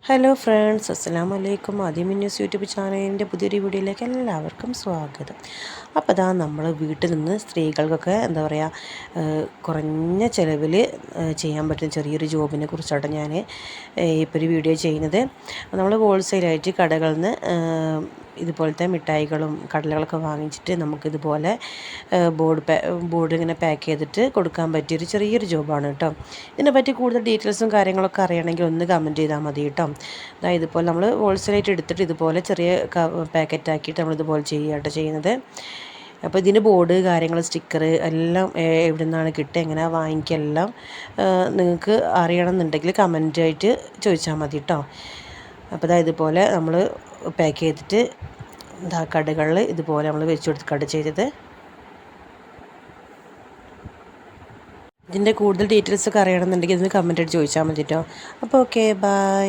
Hello friends, അസ്സലാമു അലൈക്കും. News YouTube ചാനലിൻ്റെ പുതിയൊരു വീഡിയോയിലേക്ക് എല്ലാവർക്കും സ്വാഗതം. അപ്പോൾ അതാ നമ്മൾ വീട്ടിൽ നിന്ന് സ്ത്രീകൾക്കൊക്കെ എന്താ പറയുക, കുറഞ്ഞ ചിലവിൽ ചെയ്യാൻ പറ്റുന്ന ചെറിയൊരു ജോബിനെ കുറിച്ചാണ് ഞാൻ ഇപ്പോൾ ഒരു വീഡിയോ ചെയ്യുന്നത്. നമ്മൾ ഹോൾസെയിലായിട്ട് കടകളിൽ നിന്ന് ഇതുപോലത്തെ മിഠായികളും കടലകളൊക്കെ വാങ്ങിച്ചിട്ട് നമുക്കിതുപോലെ ബോർഡ് ഇങ്ങനെ പാക്ക് ചെയ്തിട്ട് കൊടുക്കാൻ പറ്റിയൊരു ചെറിയൊരു ജോബാണ് കേട്ടോ. ഇതിനെപ്പറ്റി കൂടുതൽ ഡീറ്റെയിൽസും കാര്യങ്ങളൊക്കെ അറിയണമെങ്കിൽ ഒന്ന് കമൻറ്റ് ചെയ്താൽ മതി കേട്ടോ. അതായത് ഇതുപോലെ നമ്മൾ ഹോൾസെയിലായിട്ട് എടുത്തിട്ട് ഇതുപോലെ ചെറിയ പാക്കറ്റ് ആക്കിയിട്ട് നമ്മളിതുപോലെ കേട്ടോ ചെയ്യുന്നത്. അപ്പോൾ ഇതിന് ബോർഡ് കാര്യങ്ങൾ സ്റ്റിക്കർ എല്ലാം എവിടെ നിന്നാണ് കിട്ടുക, എങ്ങനെ വാങ്ങിക്കുക എല്ലാം നിങ്ങൾക്ക് അറിയണമെന്നുണ്ടെങ്കിൽ കമൻറ്റായിട്ട് ചോദിച്ചാൽ മതി കേട്ടോ. അപ്പോൾ അതായത് ഇതുപോലെ നമ്മൾ പാക്ക് ചെയ്തിട്ട് കടകളിൽ ഇതുപോലെ നമ്മൾ വെച്ച് കൊടുത്ത് കട ചെയ്തത്. ഇതിൻ്റെ കൂടുതൽ ഡീറ്റെയിൽസൊക്കെ അറിയണമെന്നുണ്ടെങ്കിൽ ഇതിന് കമൻറ്റായിട്ട് ചോദിച്ചാൽ മതി കേട്ടോ. അപ്പോൾ ഓക്കെ, ബൈ.